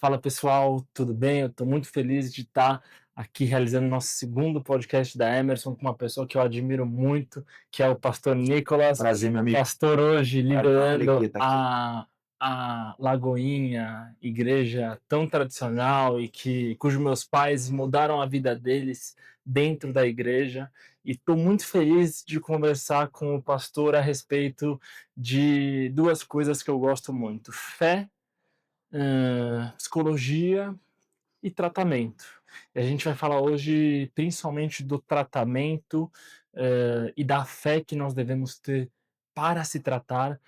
Fala pessoal, tudo bem? Eu estou muito feliz de estar aqui realizando nosso segundo podcast da Emerson com uma pessoa que eu admiro muito, que é o pastor Nicolas. Prazer, meu amigo. Pastor hoje É uma alegria liderando estar aqui. a Lagoinha, igreja tão tradicional e cujos meus pais mudaram a vida deles dentro da igreja. E estou muito feliz de conversar com o pastor a respeito de duas coisas que eu gosto muito: fé, psicologia e tratamento. E a gente vai falar hoje principalmente do tratamento e da fé que nós devemos ter para se tratar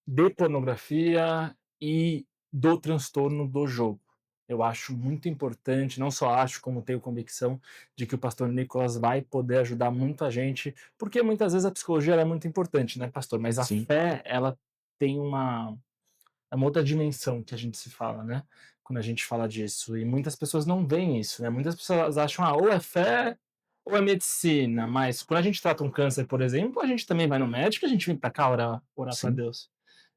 de pornografia e do transtorno do jogo. Eu acho muito importante, não só acho, como tenho convicção de que o pastor Nicolas vai poder ajudar muito a gente, porque muitas vezes a psicologia é muito importante, né, pastor? Mas a Sim, fé, ela tem uma outra dimensão que a gente se fala, né? Quando a gente fala disso. E muitas pessoas não veem isso, né? Muitas pessoas acham, ou é fé ou é medicina. Mas quando a gente trata um câncer, por exemplo, a gente também vai no médico, a gente vem para cá orar para sim. Deus,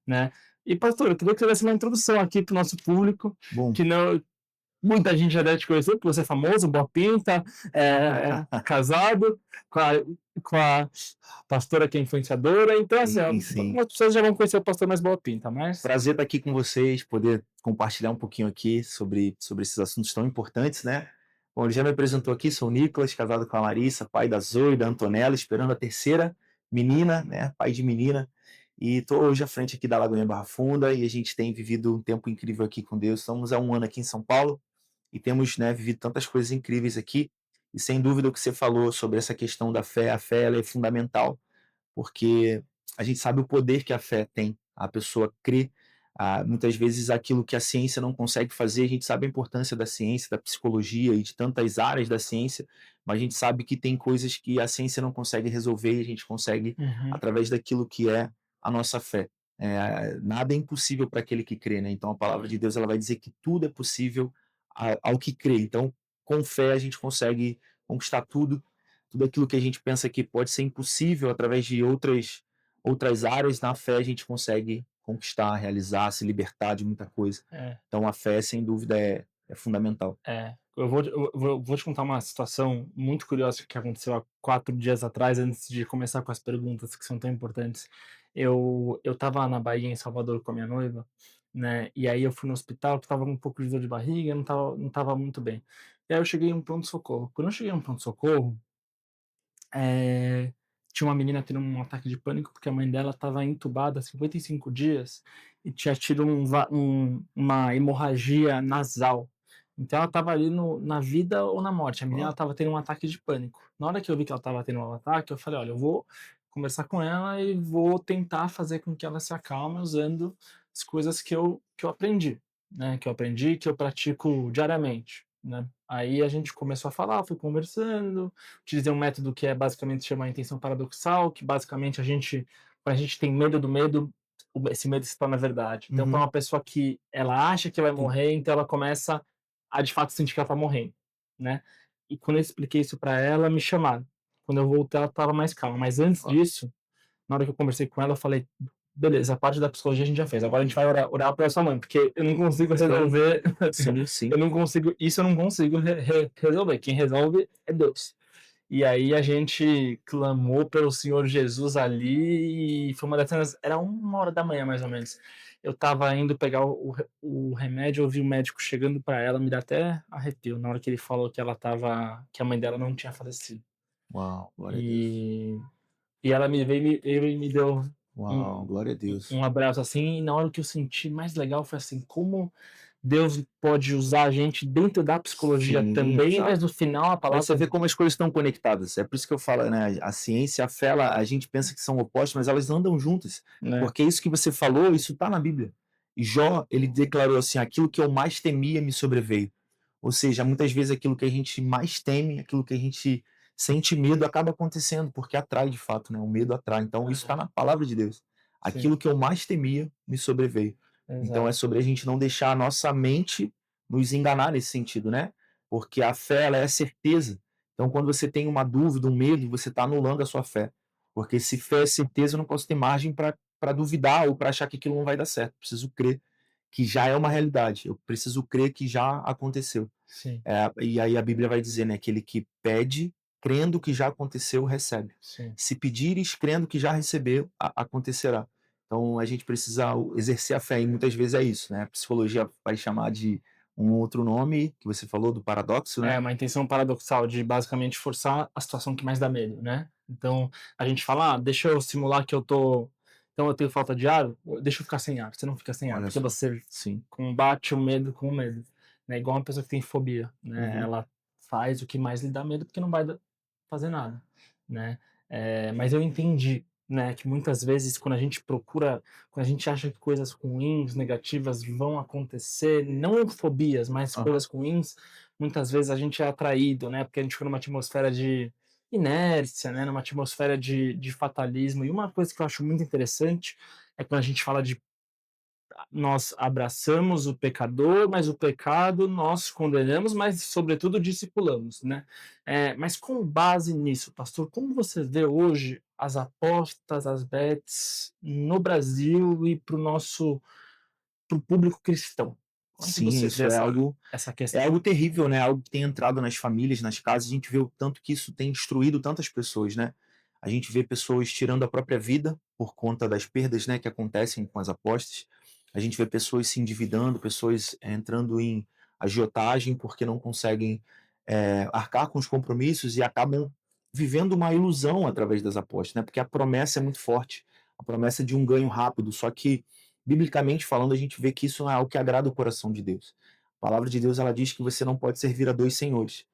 né? E pastor, eu queria que você desse uma introdução aqui para o nosso público, Bom, que não, muita gente já deve te conhecer, porque você é famoso, boa pinta, casado com a pastora que é influenciadora. Então, assim, sim, sim. algumas pessoas já vão conhecer o pastor mais boa pinta, mas Prazer estar aqui com vocês, poder compartilhar um pouquinho aqui sobre esses assuntos tão importantes, né? Bom, ele já me apresentou aqui, sou o Nicolas, casado com a Larissa, pai da Zoe, da Antonella, esperando a terceira menina, né? Pai de menina. E estou hoje à frente aqui da Lagoinha Barra Funda e a gente tem vivido um tempo incrível aqui com Deus. Estamos há um ano aqui em São Paulo e temos, né, vivido tantas coisas incríveis aqui. E sem dúvida o que você falou sobre essa questão da fé, a fé ela é fundamental, porque a gente sabe o poder que a fé tem. A pessoa crê, muitas vezes aquilo que a ciência não consegue fazer, a gente sabe a importância da ciência, da psicologia e de tantas áreas da ciência, mas a gente sabe que tem coisas que a ciência não consegue resolver e a gente consegue uhum, através daquilo que é a nossa fé. Nada é impossível para aquele que crê, né? Então a palavra de Deus ela vai dizer que tudo é possível ao que crê. Então, com fé a gente consegue conquistar tudo aquilo que a gente pensa que pode ser impossível através de outras áreas, na fé a gente consegue conquistar, realizar, se libertar de muita coisa. é, Então a fé, sem dúvida, é fundamental. eu vou te contar uma situação muito curiosa que aconteceu há 4 dias atrás, antes de começar com as perguntas que são tão importantes. Eu tava na Bahia, em Salvador, com a minha noiva, né? E aí eu fui no hospital, que tava com um pouco de dor de barriga, não tava muito bem. E aí eu cheguei em um pronto-socorro. Quando eu cheguei em um pronto-socorro, tinha uma menina tendo um ataque de pânico porque a mãe dela estava entubada há 55 dias e tinha tido uma hemorragia nasal. Então ela estava ali na vida ou na morte. A menina Ó, estava tendo um ataque de pânico. Na hora que eu vi que ela estava tendo um ataque, eu falei: olha, eu vou conversar com ela e vou tentar fazer com que ela se acalme usando as coisas que eu aprendi, né? Que eu aprendi, que eu pratico diariamente, né? Aí a gente começou a falar, fui conversando, utilizei um método que é basicamente chama intenção paradoxal, que basicamente quando a gente tem medo do medo, esse medo se torna verdade. Então, para uhum, uma pessoa que ela acha que vai sim, morrer, então ela começa a de fato sentir que ela tá morrendo, né? E quando eu expliquei isso para ela, me chamaram. Quando eu voltei, ela estava mais calma. Mas antes ó, disso, na hora que eu conversei com ela, eu falei: beleza, a parte da psicologia a gente já fez, agora a gente vai orar para sua mãe, porque eu não consigo sim, resolver, sim, sim. eu não consigo, isso eu não consigo resolver. Quem resolve é Deus. E aí a gente clamou pelo Senhor Jesus ali e foi uma das cenas, era 1 hora da manhã mais ou menos. Eu tava indo pegar o remédio, eu vi o médico chegando para ela, me dá até arrepio na hora que ele falou que a mãe dela não tinha falecido. Uau, glória a Deus. E, e ela me deu Uau, um, glória a Deus. um abraço assim, e na hora que eu senti mais legal foi assim, como Deus pode usar a gente dentro da psicologia Sim, também, mas exato. no final a Mas você palavra, vê como as coisas estão conectadas. É por isso que eu falo, né? A ciência e a fé, a gente pensa que são opostos, mas elas andam juntas. né? Porque isso que você falou, isso está na Bíblia. E Jó, ele declarou assim: aquilo que eu mais temia me sobreveio. Ou seja, muitas vezes aquilo que a gente mais teme, aquilo que a gente sente medo, acaba acontecendo, porque atrai de fato, né? O medo atrai. Então, isso está Aham. na palavra de Deus. Sim, Aquilo que eu mais temia me sobreveio. Então, é exato. sobre a gente não deixar a nossa mente nos enganar nesse sentido, né? Porque a fé, ela é a certeza. Então, quando você tem uma dúvida, um medo, você está anulando a sua fé. Porque se fé é certeza, eu não posso ter margem para duvidar ou para achar que aquilo não vai dar certo. Preciso crer. que já é uma realidade, eu preciso crer que já aconteceu. sim, E aí a Bíblia vai dizer, né, aquele que pede, crendo que já aconteceu, recebe. sim. Se pedires, crendo que já recebeu, acontecerá. Então a gente precisa exercer a fé, e muitas vezes é isso, né? A psicologia vai chamar de um outro nome, que você falou, do paradoxo, É né? uma intenção paradoxal de basicamente forçar a situação que mais dá medo, né. Então, a gente fala: "Ah, deixa eu simular que eu tenho falta de ar, deixa eu ficar sem ar", você não fica sem ar, Olha porque só. você Sim. combate o medo com o medo, né, igual uma pessoa que tem fobia, né, Uhum. ela faz o que mais lhe dá medo, porque não vai fazer nada, né. Mas eu entendi, né, que muitas vezes quando a gente acha que coisas ruins, negativas vão acontecer, não fobias, mas Aham. coisas ruins, muitas vezes a gente é atraído, né, porque a gente fica numa atmosfera de inércia, né, numa atmosfera de fatalismo. E uma coisa que eu acho muito interessante é quando a gente fala de nós abraçamos o pecador, mas o pecado nós condenamos, mas sobretudo discipulamos, né. Mas com base nisso, pastor, como você vê hoje as apostas, as bets no Brasil e para o público cristão? Como é que Sim, você vê isso é algo essa É questão? algo terrível, né, algo que tem entrado nas famílias, nas casas, a gente vê o tanto que isso tem destruído tantas pessoas, né. A gente vê pessoas tirando a própria vida por conta das perdas, né, que acontecem com as apostas. A gente vê pessoas se endividando, pessoas entrando em agiotagem porque não conseguem, arcar com os compromissos e acabam vivendo uma ilusão através das apostas, né, porque a promessa é muito forte, a promessa de um ganho rápido, só que, biblicamente falando, a gente vê que isso não é algo que agrada o coração de Deus. A palavra de Deus ela diz que você não pode servir a dois senhores.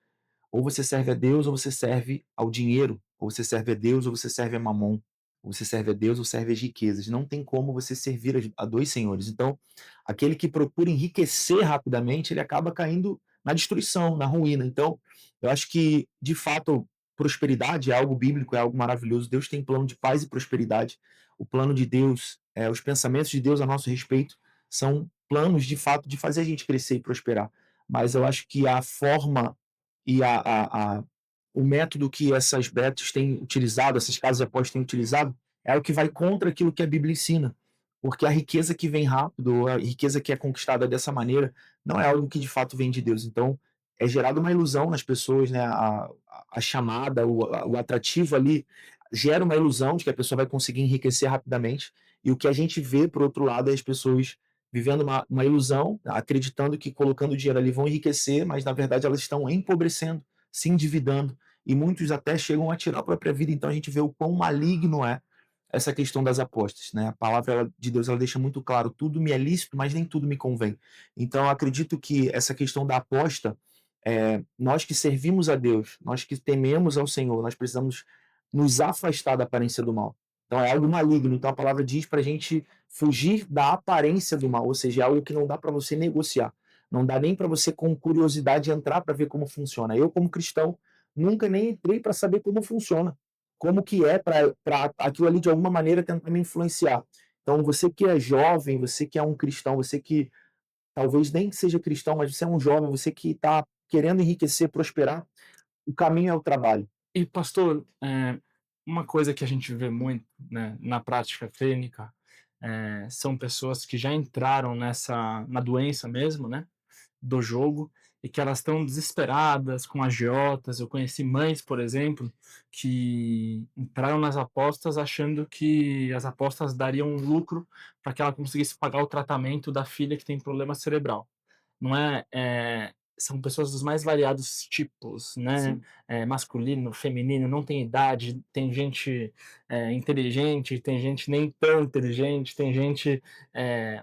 Ou você serve a Deus ou você serve ao dinheiro. Ou você serve a Deus ou você serve a Mamon. Ou você serve a Deus ou serve às riquezas. Não tem como você servir a dois senhores. Então, aquele que procura enriquecer rapidamente, ele acaba caindo na destruição, na ruína. Então, eu acho que, de fato, prosperidade é algo bíblico, é algo maravilhoso. Deus tem plano de paz e prosperidade. O plano de Deus, os pensamentos de Deus a nosso respeito são planos, de fato, de fazer a gente crescer e prosperar. Mas eu acho que a forma e o método que essas bets têm utilizado, essas casas de apostas têm utilizado, é o que vai contra aquilo que a Bíblia ensina. Porque a riqueza que vem rápido, a riqueza que é conquistada dessa maneira, não é algo que de fato vem de Deus. Então, é gerada uma ilusão nas pessoas, né? A chamada, o atrativo ali, gera uma ilusão de que a pessoa vai conseguir enriquecer rapidamente. E o que a gente vê, por outro lado, é as pessoas vivendo uma ilusão, acreditando que colocando dinheiro ali vão enriquecer, mas na verdade elas estão empobrecendo, se endividando, e muitos até chegam a tirar a própria vida. Então a gente vê o quão maligno é essa questão das apostas, né? A palavra de Deus ela deixa muito claro: tudo me é lícito, mas nem tudo me convém. Então eu acredito que essa questão da aposta, nós que servimos a Deus, nós que tememos ao Senhor, nós precisamos nos afastar da aparência do mal. Então é algo maligno. Então a palavra diz para a gente fugir da aparência do mal, ou seja, é algo que não dá para você negociar. Não dá nem para você, com curiosidade, entrar para ver como funciona. Eu, como cristão, nunca nem entrei para saber como funciona. Como que é para aquilo ali, de alguma maneira, tentar me influenciar. Então, você que é jovem, você que é um cristão, você que talvez nem seja cristão, mas você é um jovem, você que está querendo enriquecer, prosperar, o caminho é o trabalho. E pastor, uma coisa que a gente vê muito, né, na prática clínica, são pessoas que já entraram na doença mesmo, né, do jogo, e que elas estão desesperadas com agiotas. Eu conheci mães, por exemplo, que entraram nas apostas achando que as apostas dariam um lucro para que ela conseguisse pagar o tratamento da filha que tem problema cerebral. Não é, são pessoas dos mais variados tipos, né, Sim, masculino, feminino, não tem idade, tem gente, inteligente, tem gente nem tão inteligente, tem gente,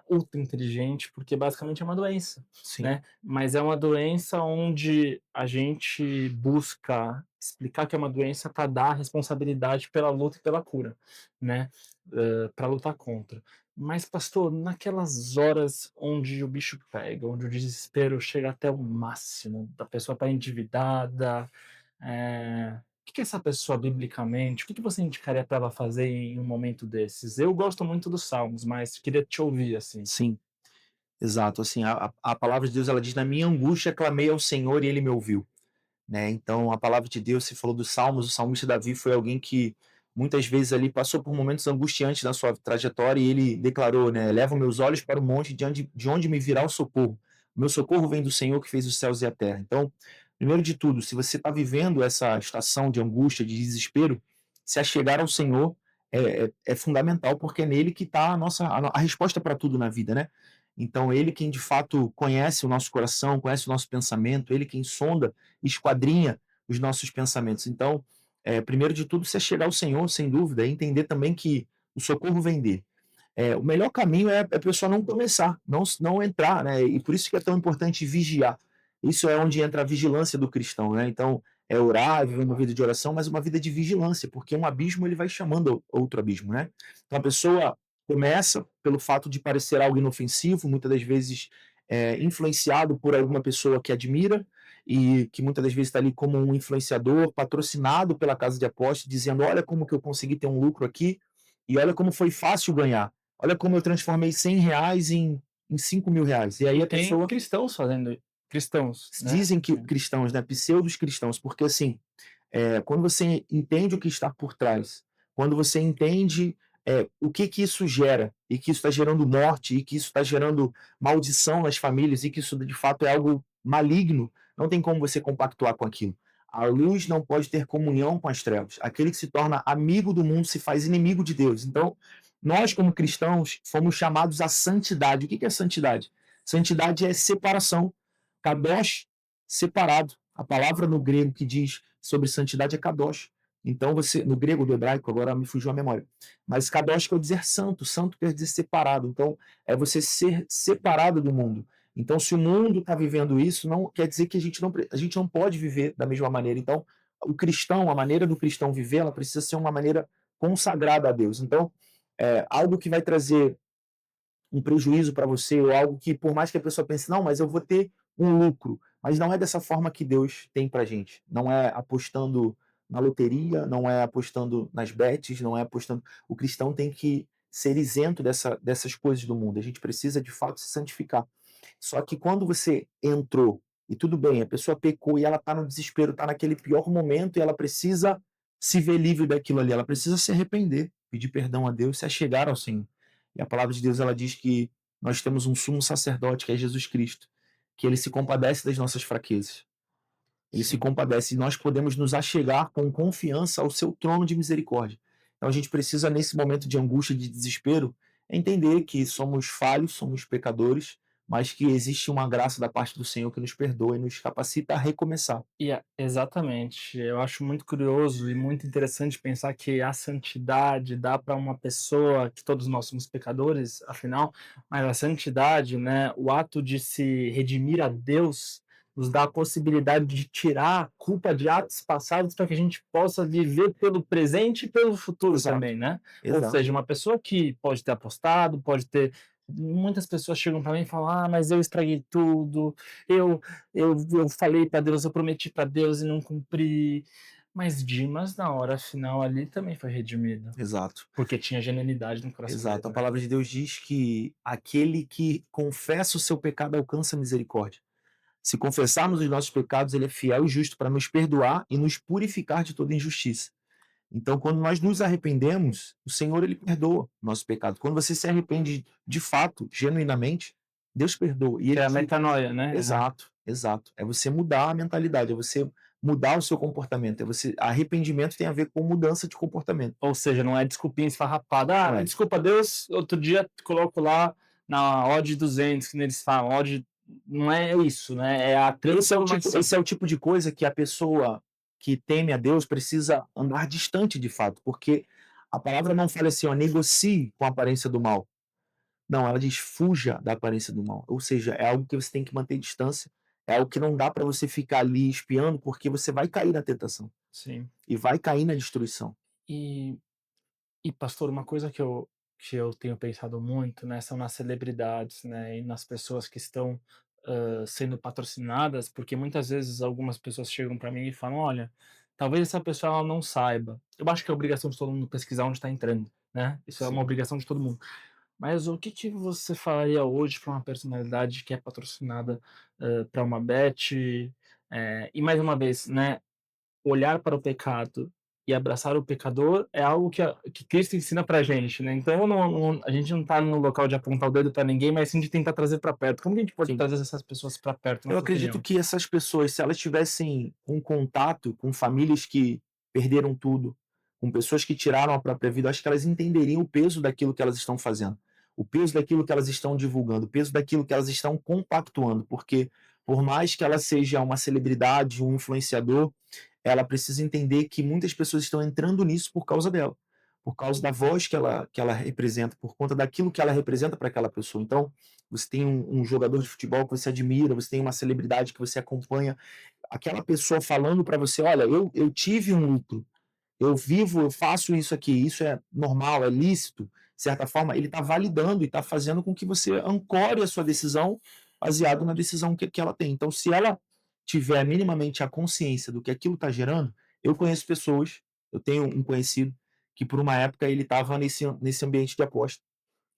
ultra inteligente, porque basicamente é uma doença, sim, né. Mas é uma doença onde a gente busca explicar que é uma doença para dar responsabilidade pela luta e pela cura, né, pra lutar contra. Mas pastor, naquelas horas onde o bicho pega, onde o desespero chega até o máximo, da pessoa tá endividada, o que que essa pessoa biblicamente, o que que você indicaria para ela fazer em um momento desses? Eu gosto muito dos salmos, mas queria te ouvir, assim. sim. Exato, assim, a palavra de Deus ela diz: "Na minha angústia clamei ao Senhor e ele me ouviu", né. Então a palavra de Deus, você falou dos salmos, o salmista Davi foi alguém que muitas vezes ali passou por momentos angustiantes na sua trajetória e ele declarou, né, levo meus olhos para o monte de onde me virá o socorro. O meu socorro vem do Senhor que fez os céus e a terra. Então, primeiro de tudo, se você está vivendo essa estação de angústia, de desespero, se achegar ao Senhor é fundamental, porque é nele que está a resposta para tudo na vida, né? Então, ele quem de fato conhece o nosso coração, conhece o nosso pensamento, ele quem sonda, esquadrinha os nossos pensamentos. Então, primeiro de tudo, se achegar ao Senhor, sem dúvida, e entender também que o socorro vem dele. O melhor caminho é a pessoa não começar, não entrar, né? E por isso que é tão importante vigiar. Isso é onde entra a vigilância do cristão, né? Então, é orar, viver uma vida de oração, mas uma vida de vigilância, porque um abismo ele vai chamando outro abismo, né? Então a pessoa começa pelo fato de parecer algo inofensivo, muitas das vezes influenciado por alguma pessoa que admira e que muitas das vezes está ali como um influenciador, patrocinado pela casa de apostas, dizendo: olha como que eu consegui ter um lucro aqui e olha como foi fácil ganhar. Olha como eu transformei R$ 100 em R$ 5.000. E aí E a tem pessoa cristãos fazendo cristãos, né. dizem que cristãos, né, pseudos cristãos, porque assim, quando você entende o que está por trás, quando você entende o que que isso gera, e que isso está gerando morte, e que isso está gerando maldição nas famílias, e que isso de fato é algo maligno, não tem como você compactuar com aquilo. A luz não pode ter comunhão com as trevas. Aquele que se torna amigo do mundo se faz inimigo de Deus. Então, nós, como cristãos, fomos chamados à santidade. O que que é santidade? Santidade é separação. Kadosh, separado. A palavra no grego que diz sobre santidade é kadosh. Então você, no grego do hebraico, agora me fugiu a memória, mas kadosh quer dizer santo, santo quer dizer separado. Então é você ser separado do mundo. Então se o mundo está vivendo isso, não quer dizer que a gente não pode viver da mesma maneira. Então o cristão, a maneira do cristão viver, ela precisa ser uma maneira consagrada a Deus. Então algo que vai trazer um prejuízo para você, ou algo que, por mais que a pessoa pense, não, mas eu vou ter um lucro. Mas não é dessa forma que Deus tem para gente. Não é apostando na loteria, não é apostando nas bets, não é apostando. O cristão tem que ser isento dessas coisas do mundo. A gente precisa, de fato, se santificar. Só que quando você entrou, e tudo bem, a pessoa pecou e ela está no desespero, está naquele pior momento e ela precisa se ver livre daquilo ali, ela precisa se arrepender, pedir perdão a Deus, se achegar ao Senhor. E a palavra de Deus ela diz que nós temos um sumo sacerdote, que é Jesus Cristo, que ele se compadece das nossas fraquezas. Ele se Sim. compadece e nós podemos nos achegar com confiança ao seu trono de misericórdia. Então a gente precisa, nesse momento de angústia, de desespero, entender que somos falhos, somos pecadores, mas que existe uma graça da parte do Senhor que nos perdoa e nos capacita a recomeçar. Exatamente. Eu acho muito curioso e muito interessante pensar que a santidade dá para uma pessoa, que todos nós somos pecadores, afinal, mas a santidade, né, o ato de se redimir a Deus, nos dá a possibilidade de tirar a culpa de atos passados para que a gente possa viver pelo presente e pelo futuro Exato, também, né. Ou exato. seja, uma pessoa que pode ter apostado, pode ter muitas pessoas chegam para mim e falam: "Ah, mas eu estraguei tudo, eu eu falei para Deus, eu prometi para Deus e não cumpri". Mas Dimas, na hora final ali, também foi redimido, Exato. porque tinha genuinidade no coração Exato. dele, A né. palavra de Deus diz que aquele que confessa o seu pecado alcança misericórdia. Se confessarmos os nossos pecados, ele é fiel e justo para nos perdoar e nos purificar de toda injustiça. Então, quando nós nos arrependemos, o Senhor ele perdoa o nosso pecado. Quando você se arrepende de fato, genuinamente, Deus perdoa. E Que ele é a te... metanoia, né. Exato, exato. É você mudar a mentalidade, é você mudar o seu comportamento. É você... Arrependimento tem a ver com mudança de comportamento. Ou seja, não é desculpinha esfarrapada: Não "Ah, é? desculpa Deus, outro dia coloco lá na odd 200", que eles falam, odd não é isso, né, é a transformação. Esse é o tipo de coisa que a pessoa que teme a Deus precisa andar distante de fato, porque a palavra não fala assim, ó, negocie com a aparência do mal. Não, ela diz fuja da aparência do mal. Ou seja, é algo que você tem que manter distância, é algo que não dá para você ficar ali espiando, porque você vai cair na tentação Sim. e vai cair na destruição. E pastor, uma coisa que eu tenho pensado muito, né, são nas celebridades, né, e nas pessoas que estão, sendo patrocinadas, porque muitas vezes algumas pessoas chegam para mim e falam: "Olha, talvez essa pessoa ela não saiba". Eu acho que é obrigação de todo mundo pesquisar onde está entrando, né, isso é uma Sim. obrigação de todo mundo. Mas o que que você falaria hoje para uma personalidade que é patrocinada, pra uma bet, e mais uma vez, né, olhar para o pecado e abraçar o pecador é algo que Cristo ensina pra gente, né? Então a gente não tá no local de apontar o dedo para ninguém, mas sim de tentar trazer para perto. Como que a gente pode Sim. trazer essas pessoas para perto, na Eu sua acredito opinião? que essas pessoas, se elas tivessem um contato com famílias que perderam tudo, com pessoas que tiraram a própria vida, acho que elas entenderiam o peso daquilo que elas estão fazendo, o peso daquilo que elas estão divulgando, o peso daquilo que elas estão compactuando, porque por mais que ela seja uma celebridade, um influenciador, ela precisa entender que muitas pessoas estão entrando nisso por causa dela, por causa da voz que ela representa, por conta daquilo que ela representa para aquela pessoa. Então, você tem um jogador de futebol que você admira, você tem uma celebridade que você acompanha, aquela pessoa falando para você, olha, eu tive um lucro, eu vivo, eu faço isso aqui, isso é normal, é lícito, de certa forma, ele está validando e está fazendo com que você ancore a sua decisão baseado na decisão que ela tem. Então, se ela tiver minimamente a consciência do que aquilo está gerando, eu conheço pessoas, eu tenho um conhecido que por uma época ele estava nesse ambiente de aposta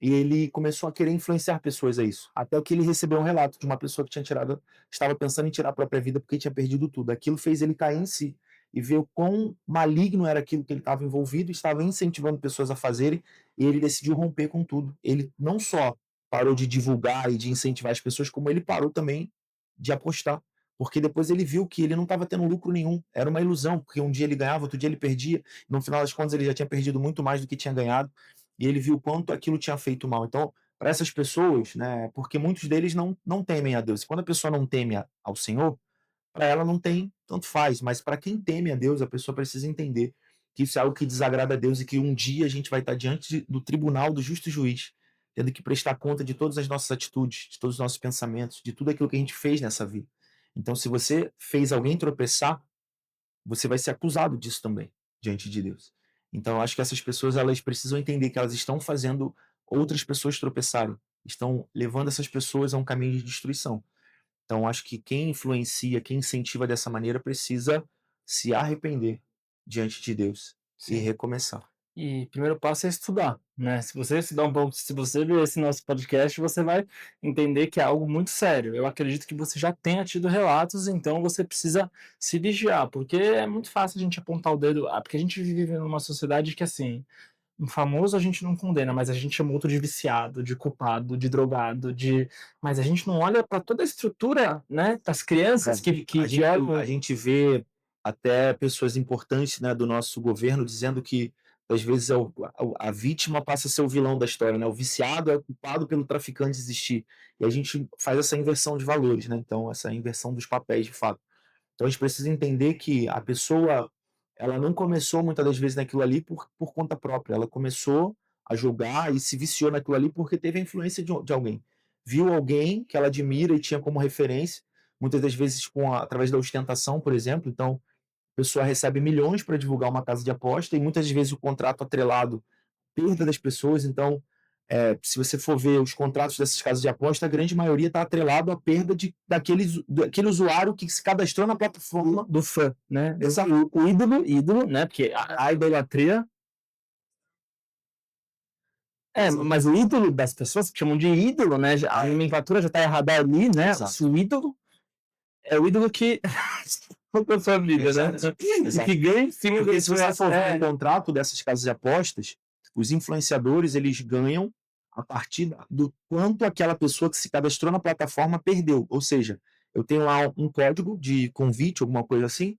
e ele começou a querer influenciar pessoas a isso. Até que ele recebeu um relato de uma pessoa que tinha tirado, estava pensando em tirar a própria vida porque tinha perdido tudo. Aquilo fez ele cair em si e ver o quão maligno era aquilo que ele estava envolvido, estava incentivando pessoas a fazerem, e ele decidiu romper com tudo. Ele não só parou de divulgar e de incentivar as pessoas, como ele parou também de apostar. Porque depois ele viu que ele não estava tendo lucro nenhum, era uma ilusão, porque um dia ele ganhava, outro dia ele perdia, no final das contas ele já tinha perdido muito mais do que tinha ganhado, e ele viu o quanto aquilo tinha feito mal. Então, para essas pessoas, né, porque muitos deles não temem a Deus. E quando a pessoa não teme ao Senhor, para ela não tem, tanto faz. Mas para quem teme a Deus, a pessoa precisa entender que isso é algo que desagrada a Deus e que um dia a gente vai estar diante do tribunal do justo juiz, tendo que prestar conta de todas as nossas atitudes, de todos os nossos pensamentos, de tudo aquilo que a gente fez nessa vida. Então, se você fez alguém tropeçar, você vai ser acusado disso também diante de Deus. Então, eu acho que essas pessoas elas precisam entender que elas estão fazendo outras pessoas tropeçarem, estão levando essas pessoas a um caminho de destruição. Então, acho que quem influencia, quem incentiva dessa maneira precisa se arrepender diante de Deus e Sim. recomeçar. E o primeiro passo é estudar, né? Se você estudar um pouco, se você ver esse nosso podcast, você vai entender que é algo muito sério. Eu acredito que você já tenha tido relatos, então você precisa se vigiar, porque é muito fácil a gente apontar o dedo, porque a gente vive numa sociedade que, assim, um famoso a gente não condena, mas a gente chama outro de viciado, de culpado, de drogado, mas a gente não olha para toda a estrutura, né, das crianças que A olham. gente vê até pessoas importantes, né, do nosso governo dizendo que às vezes a vítima passa a ser o vilão da história, né? O viciado é o culpado pelo traficante existir. E a gente faz essa inversão de valores, né? Então, essa inversão dos papéis, de fato. Então a gente precisa entender que a pessoa, ela não começou muitas das vezes naquilo ali por conta própria, ela começou a jogar e se viciou naquilo ali porque teve a influência de alguém. Viu alguém que ela admira e tinha como referência, muitas das vezes através da ostentação, por exemplo. Então, a pessoa recebe milhões para divulgar uma casa de aposta e muitas vezes o contrato atrelado perda das pessoas. Então, se você for ver os contratos dessas casas de aposta, a grande maioria está atrelado à perda daquele usuário que se cadastrou na plataforma. Do fã, né? Exato. O ídolo, né? Porque a idolatria. É, mas o ídolo das pessoas que chamam de ídolo, né? A nomenclatura já tá errada ali, né? Exato. O ídolo é o ídolo que a sua vida, né? E que ganha em cima Porque se você for ver o é, contrato dessas casas de apostas, os influenciadores eles ganham a partir do quanto aquela pessoa que se cadastrou na plataforma perdeu. Ou seja, eu tenho lá um código de convite, alguma coisa assim,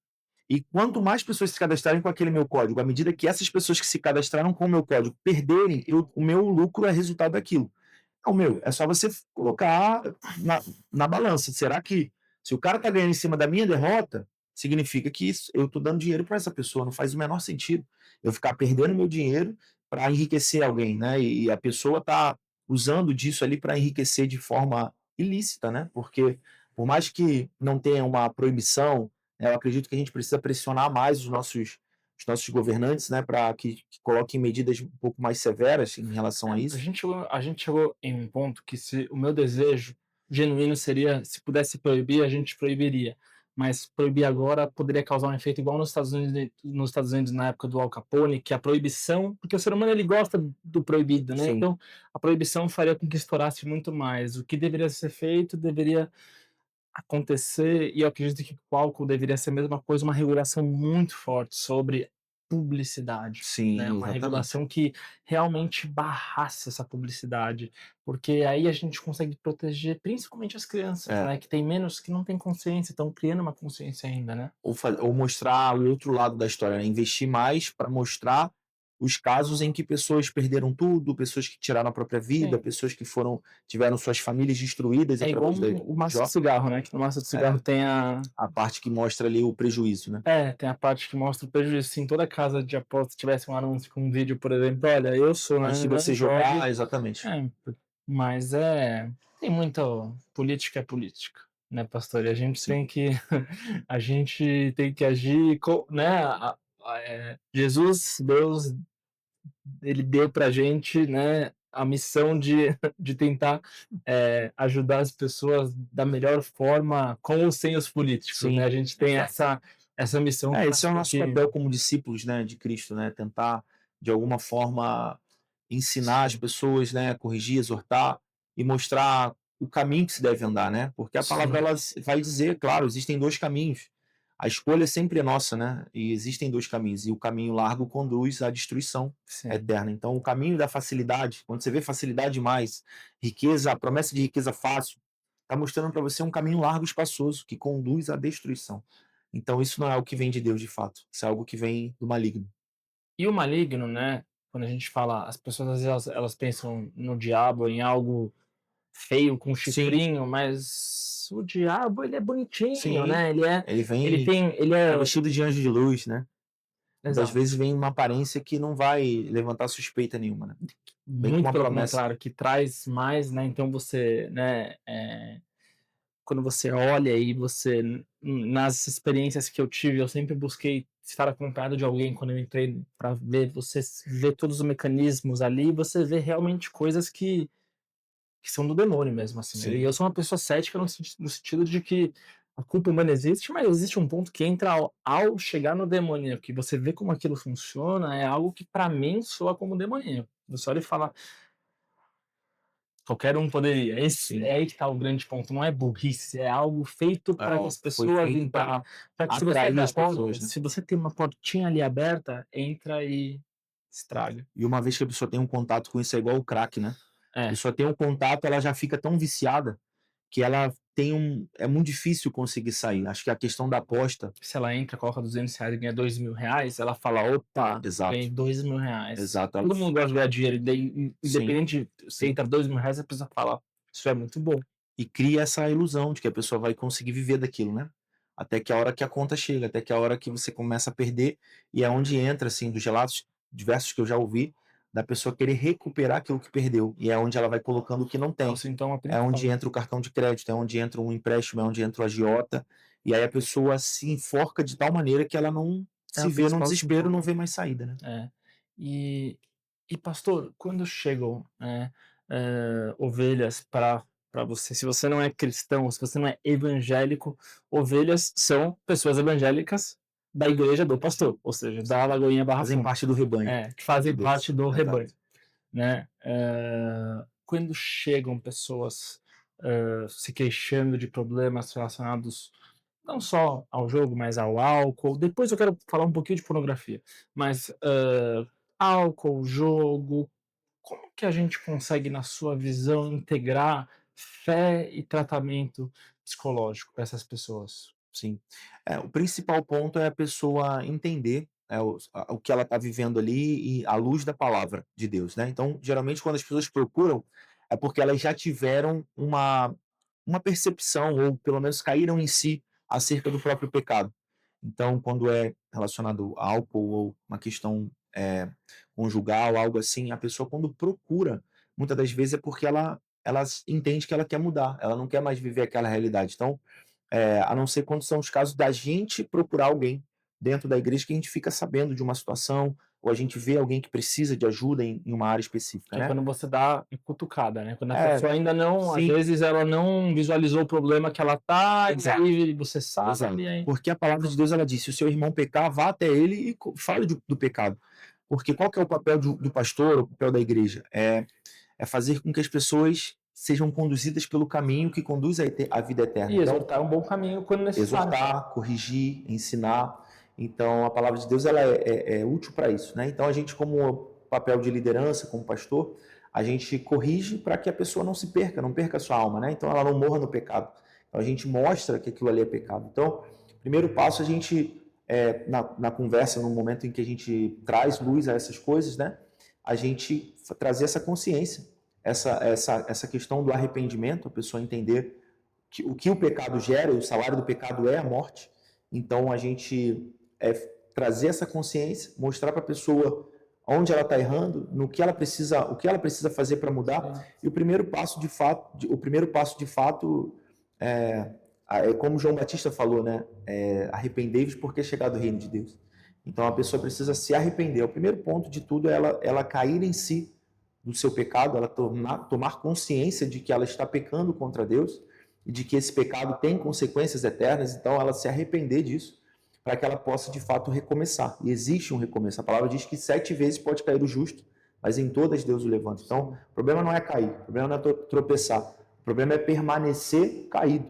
e quanto mais pessoas se cadastrarem com aquele meu código, à medida que essas pessoas que se cadastraram com o meu código perderem, o meu lucro é resultado daquilo. Então, meu, é só você colocar na balança. Será que se o cara tá ganhando em cima da minha derrota, significa que eu tô dando dinheiro para essa pessoa? Não faz o menor sentido eu ficar perdendo meu dinheiro para enriquecer alguém, né? E a pessoa tá usando disso ali para enriquecer de forma ilícita, né? Porque por mais que não tenha uma proibição, né, eu acredito que a gente precisa pressionar mais os nossos governantes, né, para que coloquem medidas um pouco mais severas em relação a isso. a gente chegou em um ponto que se o meu desejo genuíno seria, se pudesse proibir, a gente proibiria. Mas proibir agora poderia causar um efeito igual nos Estados Unidos na época do Al Capone, que a proibição, porque o ser humano ele gosta do proibido, né? Sim. Então a proibição faria com que estourasse muito mais. O que deveria ser feito deveria acontecer, e eu acredito que com o álcool deveria ser a mesma coisa, uma regulação muito forte sobre publicidade, né, Sim, uma exatamente. regulação que realmente barrasse essa publicidade, porque aí a gente consegue proteger principalmente as crianças, É. né, que tem menos que não têm consciência, estão criando uma consciência ainda, né. Ou mostrar o outro lado da história, né? Investir mais para mostrar os casos em que pessoas perderam tudo, pessoas que tiraram a própria vida, Sim, pessoas que tiveram suas famílias destruídas é igual através o de maço de Jó. cigarro, né, que no maço de cigarro É, tem a a parte que mostra ali o prejuízo, né? tem a parte que mostra o prejuízo. Se em toda casa de aposta tivesse um anúncio com um vídeo, por exemplo: "Olha, eu sou, Antes de né, você jogue". jogar, exatamente. É, mas tem muita política é política, né, pastor, e a gente Sim, tem que a gente tem que agir né, Jesus, Deus, ele deu pra gente, né, a missão de de tentar, ajudar as pessoas da melhor forma com ou sem os políticos, né, sim, a gente tem exato. essa missão que Esse é o nosso que papel como discípulos, né, de Cristo, né? Tentar, de alguma forma, ensinar as sim, pessoas, né, corrigir, exortar e mostrar o caminho que se deve andar, né? Porque a palavra sim, ela vai dizer, claro, existem dois caminhos. A escolha sempre é nossa, né? E existem dois caminhos. E o caminho largo conduz à destruição sim. eterna. Então, o caminho da facilidade, quando você vê facilidade demais, riqueza, a promessa de riqueza fácil, está mostrando para você um caminho largo e espaçoso que conduz à destruição. Então, isso não é o que vem de Deus de fato. Isso é algo que vem do maligno. E o maligno, né, quando a gente fala as pessoas às vezes elas pensam no diabo, em algo feio com Sim, chifrinho, mas o diabo ele é bonitinho, sim. né, Ele ele vem tem ele é é vestido de anjo de luz, né? Muitas vezes exato, vem uma aparência que não vai levantar suspeita nenhuma, né? Vem com muito uma pelo promessa. contrário, que traz mais, né, então você, né, quando você olha e você nas experiências que eu tive, eu sempre busquei estar acompanhado de alguém quando eu entrei para ver você vê todos os mecanismos ali, você vê realmente coisas que são do demônio mesmo, assim. E Sim, eu sou uma pessoa cética no sentido de que a culpa humana existe, mas existe um ponto que entra ao chegar no demoníaco, que você vê como aquilo funciona, é algo que pra mim soa como demoníaco. Você olha e fala: "Qualquer um poderia". Esse sim. é aí que tá o grande ponto, não é burrice, é algo feito É, para que as foi pessoas feito entrar. para Pra que se você atrair abre a as porta, pessoas, né? se você tem uma portinha ali aberta, entra e estraga. E uma vez que a pessoa tem um contato com isso, é igual o crack, né? A É. pessoa tem um contato, ela já fica tão viciada que ela tem é muito difícil conseguir sair. Acho que a questão da aposta. Se ela entra, coloca R$ 200 e ganha R$ 2.000, ela fala: "Opa, ganhei Exato, R$ 2.000". exato. Todo mundo gosta de ganhar dinheiro, Sim, independente se sim. entra R$ 2.000, a pessoa fala: "Isso é muito bom". E cria essa ilusão de que a pessoa vai conseguir viver daquilo, né? Até que a hora que a conta chega, até que a hora que você começa a perder, e é onde entra, assim, dos relatos diversos que eu já ouvi, da pessoa querer recuperar aquilo que perdeu, e é onde ela vai colocando o que não É o tem. sintoma É onde principal. entra o cartão de crédito, é onde entra um empréstimo, é onde entra o agiota, e aí a pessoa se enforca de tal maneira que ela não É se o vê num principal desespero, não sintoma. vê mais saída, né? É. E pastor, quando chegam, ovelhas para você, se você não é cristão, se você não é evangélico, ovelhas são pessoas evangélicas da igreja do pastor, ou seja, da Lagoinha Barra Fazem Funda. parte do rebanho Que de fazem Deus. parte do rebanho, Exato. né. Quando chegam pessoas, se queixando de problemas relacionados não só ao jogo, mas ao álcool, depois eu quero falar um pouquinho de pornografia, mas, álcool, jogo, como que a gente consegue, na sua visão, integrar fé e tratamento psicológico para essas pessoas? Sim. O principal ponto é a pessoa entender, o que ela está vivendo ali e à luz da palavra de Deus, né. Então, geralmente, quando as pessoas procuram, é porque elas já tiveram uma percepção ou pelo menos caíram em si acerca do próprio pecado. Então, quando é relacionado a álcool ou uma questão, conjugal, algo assim, a pessoa quando procura, muitas das vezes é porque ela entende que ela quer mudar, ela não quer mais viver aquela realidade. Então, a não ser quando são os casos da gente procurar alguém dentro da igreja que a gente fica sabendo de uma situação, ou a gente vê alguém que precisa de ajuda em uma área específica, Que é né. quando você dá a cutucada, né, quando a É, pessoa ainda não às sim, vezes ela não visualizou o problema que ela tá, e exato, aí você sabe, exato. e aí Porque a palavra de Deus ela diz: "Se o seu irmão pecar, vá até ele e fale do pecado". Porque qual que é o papel do pastor, o papel da igreja? É fazer com que as pessoas sejam conduzidas pelo caminho que conduz à vida eterna. e Então, exortar é um bom caminho quando necessário. exortar, corrigir, ensinar. Então, a palavra de Deus ela é útil para isso, né? Então, a gente, como papel de liderança, como pastor, a gente corrige para que a pessoa não se perca, não perca a sua alma, né? Então, ela não morra no pecado. Então, a gente mostra que aquilo ali é pecado. Então, primeiro passo, a gente, na conversa, no momento em que a gente traz luz a essas coisas, né? A gente trazer essa consciência, essa questão do arrependimento, a pessoa entender que o que o pecado gera, o salário do pecado é a morte. Então, a gente trazer essa consciência, mostrar para a pessoa onde ela está errando, no que ela precisa, o que ela precisa fazer para mudar. E o primeiro passo de fato, como João Batista falou, né? Arrependei-vos porque é chegado o reino de Deus. Então a pessoa precisa se arrepender. O primeiro ponto de tudo é ela cair em si do seu pecado, ela tomar consciência de que ela está pecando contra Deus e de que esse pecado tem consequências eternas. Então ela se arrepender disso, para que ela possa de fato recomeçar. E existe um recomeço. A palavra diz que 7 vezes pode cair o justo, mas em todas Deus o levanta. Então, o problema não é cair, o problema não é tropeçar, o problema é permanecer caído,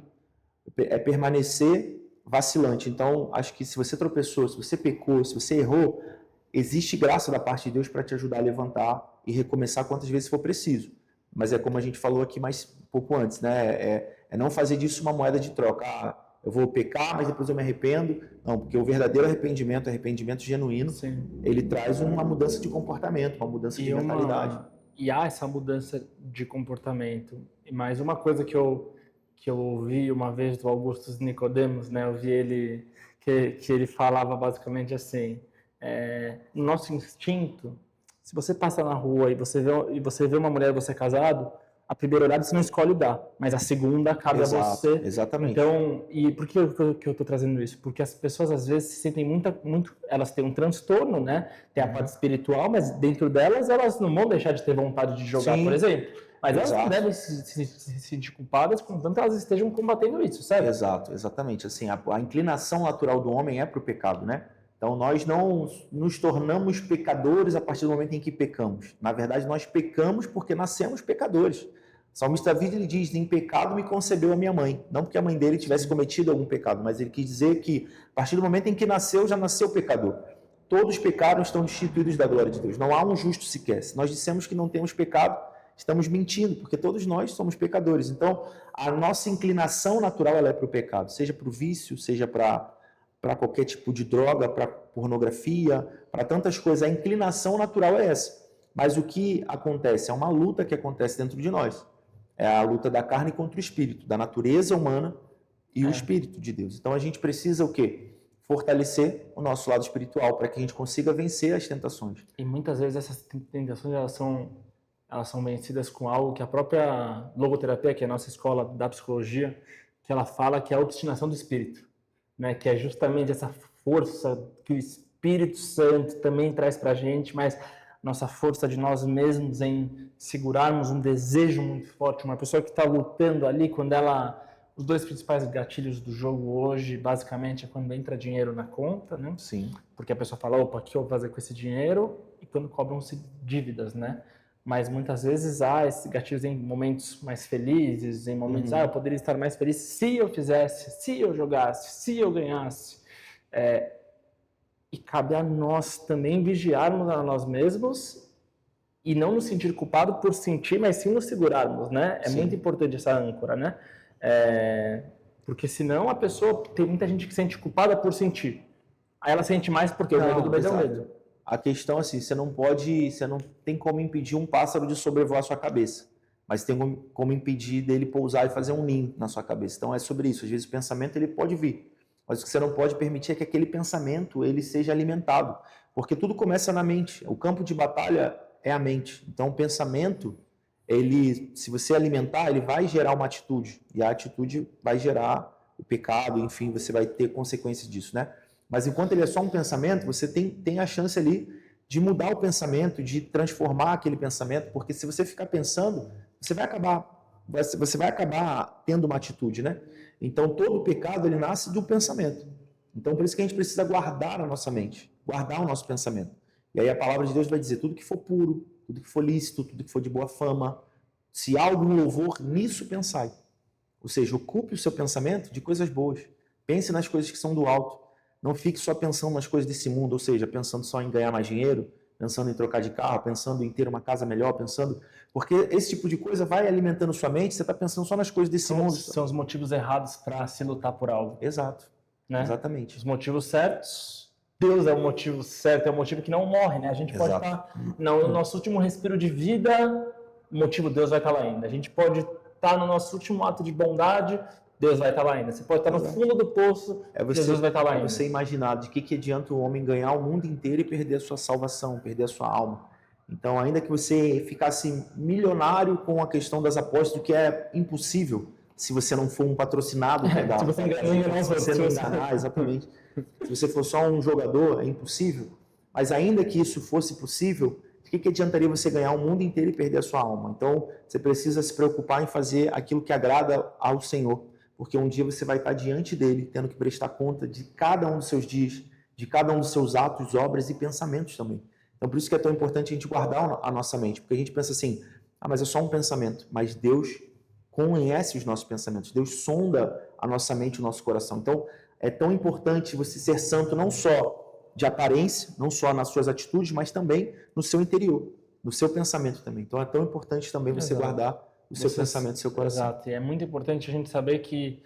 é permanecer vacilante. Então, acho que se você tropeçou, se você pecou, se você errou, existe graça da parte de Deus para te ajudar a levantar e recomeçar quantas vezes for preciso. Mas é como a gente falou aqui mais pouco antes, né? É não fazer disso uma moeda de troca. Eu vou pecar, mas depois eu me arrependo. Não, porque o verdadeiro arrependimento genuíno, sim, ele traz uma mudança de comportamento, uma mudança de mentalidade. E há essa mudança de comportamento. E mais uma coisa que eu ouvi uma vez do Augustus Nicodemos, né? Eu vi ele, que ele falava basicamente assim, no nosso instinto, se você passa na rua e você vê uma mulher e você é casado, a primeira olhada você não escolhe dar, mas a segunda cabe a você. Exatamente. Então, e por que eu estou trazendo isso? Porque as pessoas às vezes se sentem elas têm um transtorno, né? Tem a parte espiritual, mas dentro delas elas não vão deixar de ter vontade de jogar, sim, por exemplo. Mas elas não devem se sentir culpadas, contanto elas estejam combatendo isso, certo? Exato, exatamente. Assim, a inclinação natural do homem é para o pecado, né? Então, nós não nos tornamos pecadores a partir do momento em que pecamos. Na verdade, nós pecamos porque nascemos pecadores. O salmista Davi, ele diz, em pecado me concebeu a minha mãe. Não porque a mãe dele tivesse cometido algum pecado, mas ele quis dizer que, a partir do momento em que nasceu, já nasceu pecador. Todos pecaram, estão destituídos da glória de Deus. Não há um justo sequer. Se nós dissemos que não temos pecado, estamos mentindo, porque todos nós somos pecadores. Então, a nossa inclinação natural ela é para o pecado, seja para o vício, seja para qualquer tipo de droga, para pornografia, para tantas coisas. A inclinação natural é essa. Mas o que acontece? É uma luta que acontece dentro de nós. É a luta da carne contra o espírito, da natureza humana e o espírito de Deus. Então a gente precisa o quê? Fortalecer o nosso lado espiritual para que a gente consiga vencer as tentações. E muitas vezes essas tentações elas são vencidas com algo que a própria logoterapia, que é a nossa escola da psicologia, que ela fala que é a obstinação do espírito, né? Que é justamente essa força que o Espírito Santo também traz para a gente, mas nossa força de nós mesmos em segurarmos um desejo muito forte. Uma pessoa que está lutando ali, quando os 2 principais gatilhos do jogo hoje, basicamente, é quando entra dinheiro na conta, né? Sim. Porque a pessoa fala, opa, o que eu vou fazer com esse dinheiro? E quando cobram-se dívidas, né? Mas muitas vezes há esses gatilhos em momentos mais felizes, em momentos, eu poderia estar mais feliz se eu fizesse, se eu jogasse, se eu ganhasse. E cabe a nós também vigiarmos a nós mesmos e não nos sentir culpado por sentir, mas sim nos segurarmos, né? É muito importante essa âncora, né? Porque senão a pessoa, tem muita gente que sente culpada por sentir. Aí ela sente mais porque o medo do medo é o medo. A questão assim, você não tem como impedir um pássaro de sobrevoar a sua cabeça, mas tem como impedir dele pousar e fazer um ninho na sua cabeça. Então é sobre isso. Às vezes o pensamento ele pode vir, mas o que você não pode permitir é que aquele pensamento ele seja alimentado, porque tudo começa na mente. O campo de batalha é a mente. Então o pensamento, se você alimentar, ele vai gerar uma atitude, e a atitude vai gerar o pecado, enfim, você vai ter consequências disso, né? Mas enquanto ele é só um pensamento, você tem a chance ali de mudar o pensamento, de transformar aquele pensamento, porque se você ficar pensando, você vai acabar tendo uma atitude, né? Então todo pecado ele nasce do pensamento. Então por isso que a gente precisa guardar a nossa mente, guardar o nosso pensamento. E aí a palavra de Deus vai dizer tudo que for puro, tudo que for lícito, tudo que for de boa fama, se há algum louvor, nisso pensai. Ou seja, ocupe o seu pensamento de coisas boas. Pense nas coisas que são do alto. Não fique só pensando nas coisas desse mundo, ou seja, pensando só em ganhar mais dinheiro, pensando em trocar de carro, pensando em ter uma casa melhor, pensando... Porque esse tipo de coisa vai alimentando sua mente, você está pensando só nas coisas desse mundo. São os motivos errados para se lutar por algo. Exato. Né? Exatamente. Os motivos certos, Deus é o motivo certo, é o motivo que não morre, né? A gente pode estar no nosso último respiro de vida, o motivo Deus vai estar lá ainda. A gente pode estar no nosso último ato de bondade, Deus vai estar lá ainda. Você pode estar no fundo do poço, Deus vai estar lá ainda. Você imaginar de que adianta o homem ganhar o mundo inteiro e perder a sua salvação, perder a sua alma. Então, ainda que você ficasse milionário com a questão das apostas, o que é impossível, se você não for um patrocinado, se você não enganar, exatamente. Se você for só um jogador, é impossível. Mas ainda que isso fosse possível, de que adiantaria você ganhar o mundo inteiro e perder a sua alma? Então, você precisa se preocupar em fazer aquilo que agrada ao Senhor, porque um dia você vai estar diante dele, tendo que prestar conta de cada um dos seus dias, de cada um dos seus atos, obras e pensamentos também. Então, por isso que é tão importante a gente guardar a nossa mente, porque a gente pensa assim, mas é só um pensamento, mas Deus conhece os nossos pensamentos, Deus sonda a nossa mente, o nosso coração. Então, é tão importante você ser santo não só de aparência, não só nas suas atitudes, mas também no seu interior, no seu pensamento também. Então, é tão importante também você guardar o seu pensamento, o seu coração. Exato, e é muito importante a gente saber que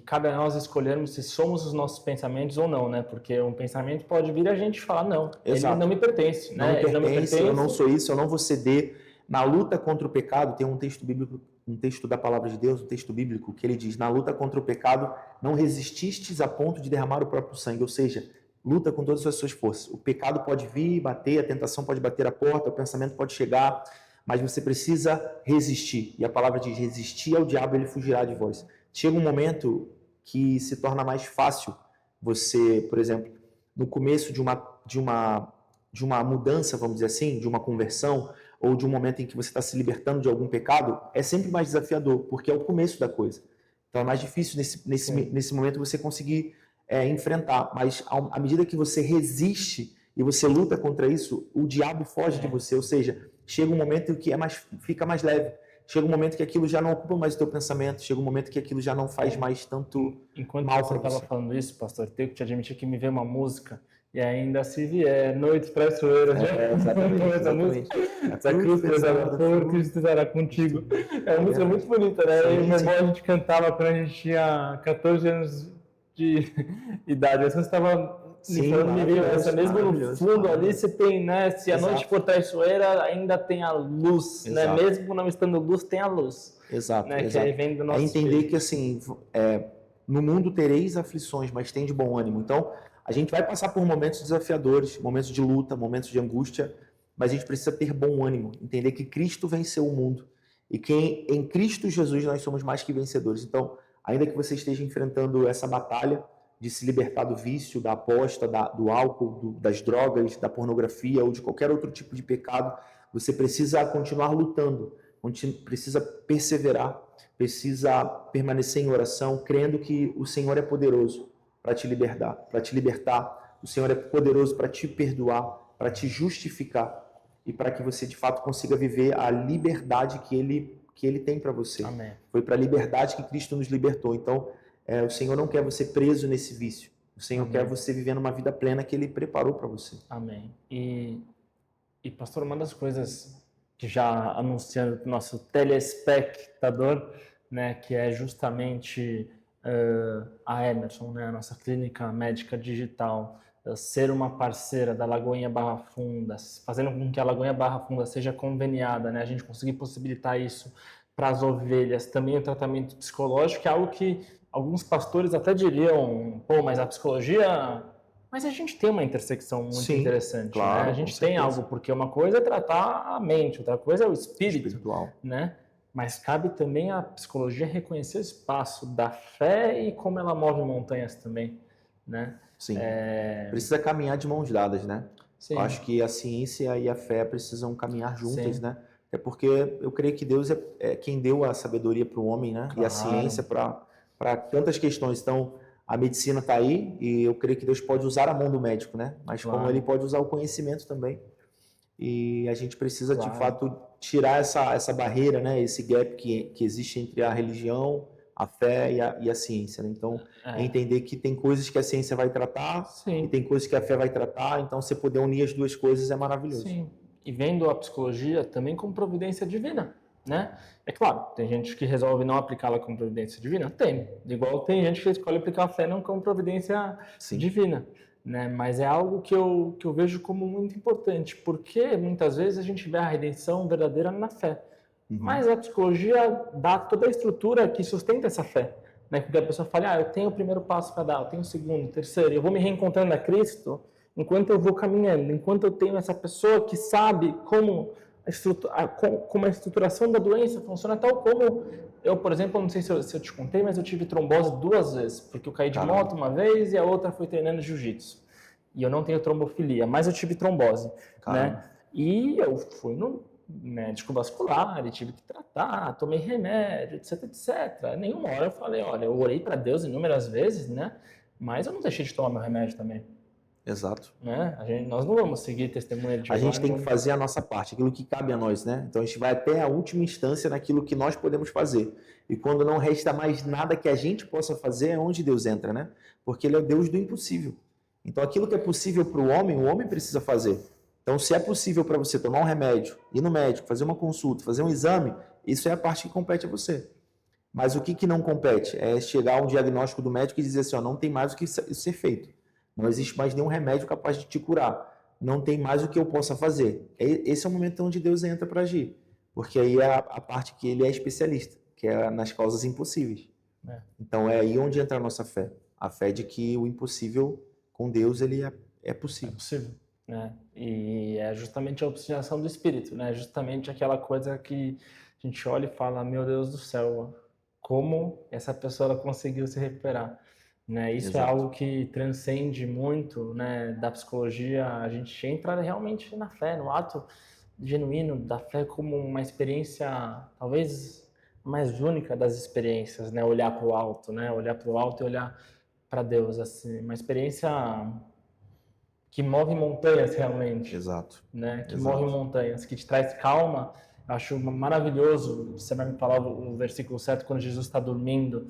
cada nós escolhermos se somos os nossos pensamentos ou não, né? Porque um pensamento pode vir a gente falar, não, ele não me pertence, né? Não me pertence, eu não sou isso, eu não vou ceder. Na luta contra o pecado, tem um texto bíblico, um texto da palavra de Deus, um texto bíblico, que ele diz, na luta contra o pecado, não resististes a ponto de derramar o próprio sangue, ou seja, luta com todas as suas forças. O pecado pode vir, bater, a tentação pode bater a porta, o pensamento pode chegar, mas você precisa resistir. E a palavra diz, resistir ao diabo, ele fugirá de vós. Chega um momento que se torna mais fácil você, por exemplo, no começo de uma mudança, vamos dizer assim, de uma conversão, ou de um momento em que você está se libertando de algum pecado, é sempre mais desafiador, porque é o começo da coisa. Então é mais difícil nesse momento você conseguir enfrentar. Mas à medida que você resiste e você luta contra isso, o diabo foge de você. Ou seja, chega um momento em que fica mais leve. Chega um momento que aquilo já não ocupa mais o teu pensamento. Chega um momento que aquilo já não faz mais tanto mal para você. Enquanto você estava falando isso, pastor, tenho que te admitir que me veio uma música e ainda se vier noite traiçoeira. Exatamente. Essa cruz pesada por Cristo estará contigo. É uma música muito bonita, né? Sim, e meu irmão, a gente cantava quando a gente tinha 14 anos de idade. Assim, você estava essa mesmo no fundo ali, você tem, né? Se a noite for traiçoeira, ainda tem a luz, né? Mesmo não estando luz, tem a luz. Exato, né? exato. Que aí vem do nosso entender espírito. Que assim, no mundo tereis aflições, mas tem de bom ânimo. Então, a gente vai passar por momentos desafiadores, momentos de luta, momentos de angústia, mas a gente precisa ter bom ânimo, entender que Cristo venceu o mundo e que em Cristo Jesus nós somos mais que vencedores. Então, ainda que você esteja enfrentando essa batalha de se libertar do vício, da aposta, do álcool, das drogas, da pornografia ou de qualquer outro tipo de pecado, você precisa continuar lutando, precisa perseverar, precisa permanecer em oração, crendo que o Senhor é poderoso para te libertar. O Senhor é poderoso para te perdoar, para te justificar e para que você de fato consiga viver a liberdade que Ele tem para você. Amém. Foi para a liberdade que Cristo nos libertou. Então, o Senhor não quer você preso nesse vício. O Senhor quer você vivendo uma vida plena que Ele preparou para você. Amém. E pastor, uma das coisas que já anunciando para o nosso telespectador, né, que é justamente a Emerson, né, a nossa clínica médica digital, ser uma parceira da Lagoinha Barra Funda, fazendo com que a Lagoinha Barra Funda seja conveniada, né, a gente conseguir possibilitar isso para as ovelhas, também o tratamento psicológico, que é algo que alguns pastores até diriam, pô, mas a psicologia... Mas a gente tem uma intersecção muito interessante, claro, né? A gente tem algo, porque uma coisa é tratar a mente, outra coisa é o espírito, né? Mas cabe também à psicologia reconhecer o espaço da fé e como ela move montanhas também, né? Sim. Precisa caminhar de mãos dadas, né? Sim. Eu acho que a ciência e a fé precisam caminhar juntas, né? É porque eu creio que Deus é quem deu a sabedoria para o homem, né? Claro. E a ciência para tantas questões. Então, a medicina está aí e eu creio que Deus pode usar a mão do médico, né? Mas claro. Como Ele pode usar o conhecimento também. E a gente precisa, de fato, tirar essa barreira, né? Esse gap que existe entre a religião, a fé e a ciência, né? Então, é É, entender que tem coisas que a ciência vai tratar e sim, tem coisas que a fé vai tratar, então você poder unir as duas coisas é maravilhoso. sim. E vendo a psicologia também como providência divina, né? É claro, tem gente que resolve não aplicá-la como providência divina? Tem. Igual tem gente que escolhe aplicar a fé não como providência Sim. divina, né? Mas é algo que eu vejo como muito importante, porque muitas vezes a gente vê a redenção verdadeira na fé. Uhum. Mas a psicologia dá toda a estrutura que sustenta essa fé. Né? Que a pessoa fala, eu tenho o primeiro passo para dar, eu tenho o segundo, o terceiro, eu vou me reencontrando a Cristo enquanto eu vou caminhando, enquanto eu tenho essa pessoa que sabe como a estruturação da doença funciona, tal como eu, por exemplo, não sei se eu te contei, mas eu tive trombose 2 vezes, porque eu caí de Caramba, moto uma vez e a outra foi treinando jiu-jitsu. E eu não tenho trombofilia, mas eu tive trombose, né? caramba. E eu fui no médico vascular e tive que tratar, tomei remédio, etc, etc. Nenhuma hora eu falei, olha, eu orei para Deus inúmeras vezes, né? Mas eu não deixei de tomar meu remédio também, Exato. né? Nós não vamos seguir testemunha de A Jeová, gente tem que não. fazer a nossa parte, aquilo que cabe a nós, né? Então a gente vai até a última instância naquilo que nós podemos fazer. E quando não resta mais nada que a gente possa fazer, é onde Deus entra, né? Porque Ele é o Deus do impossível. Então aquilo que é possível para o homem precisa fazer. Então, se é possível para você tomar um remédio, ir no médico, fazer uma consulta, fazer um exame, isso é a parte que compete a você. Mas o que não compete? É chegar a um diagnóstico do médico e dizer assim, ó, não tem mais o que ser feito. Não existe mais nenhum remédio capaz de te curar. Não tem mais o que eu possa fazer. Esse é o momento onde Deus entra para agir. Porque aí é a parte que ele é especialista, que é nas causas impossíveis. É, Então é aí onde entra a nossa fé. A fé de que o impossível com Deus ele é é possível. possível, né? E é justamente a obstinação do espírito, né? Justamente aquela coisa que a gente olha e fala, meu Deus do céu, como essa pessoa ela conseguiu se recuperar, né? Isso é Exato. algo que transcende muito, né, da psicologia. A gente entra realmente na fé, no ato genuíno da fé como uma experiência, talvez mais única das experiências, né? Olhar para o alto, né? Olhar para o alto e olhar para Deus, assim, uma experiência que move montanhas realmente, Exato. né? Que move Exato. montanhas, que te traz calma. Eu acho maravilhoso. Você vai me falar o versículo certo quando Jesus está dormindo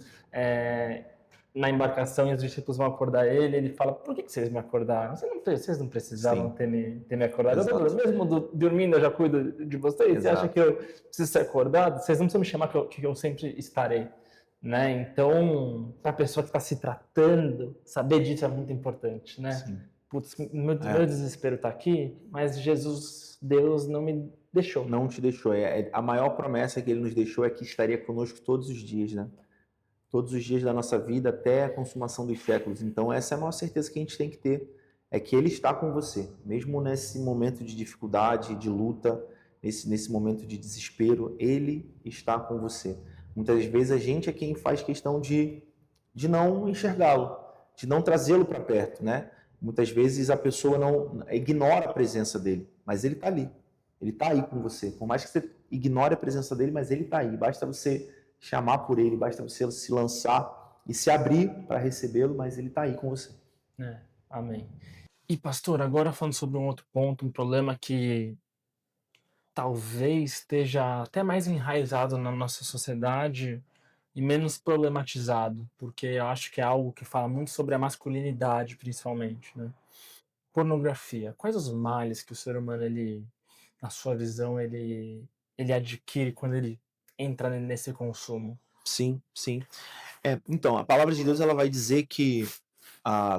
na embarcação e os discípulos vão acordar ele. Ele fala: Por que vocês me acordaram? Vocês não precisavam Sim. ter me acordado. Exato. Mesmo dormindo eu já cuido de vocês. Você acha Exato. que eu preciso ser acordado? Vocês não precisam me chamar que eu sempre estarei. Né? Então, para a pessoa que está se tratando, saber disso é muito importante, né? Sim. Putz, meu É. desespero está aqui, mas Jesus, Deus não me deixou. Não te deixou. A maior promessa que ele nos deixou é que estaria conosco todos os dias, né? Todos os dias da nossa vida até a consumação dos séculos. Então, essa é a maior certeza que a gente tem que ter, é que Ele está com você, mesmo nesse momento de dificuldade, de luta, nesse momento de desespero, Ele está com você. Muitas vezes a gente é quem faz questão de não enxergá-lo, de não trazê-lo para perto, né? Muitas vezes a pessoa não ignora a presença dele, mas ele está ali. Ele está aí com você. Por mais que você ignore a presença dele, mas ele está aí. Basta você chamar por ele, basta você se lançar e se abrir para recebê-lo, mas ele está aí com você. Amém. E pastor, agora falando sobre um outro ponto, um problema que talvez esteja até mais enraizado na nossa sociedade e menos problematizado, porque eu acho que é algo que fala muito sobre a masculinidade, principalmente, né? Pornografia. Quais os males que o ser humano, ele, na sua visão, ele adquire quando ele entra nesse consumo? Sim, sim. Então, a palavra de Deus ela vai dizer que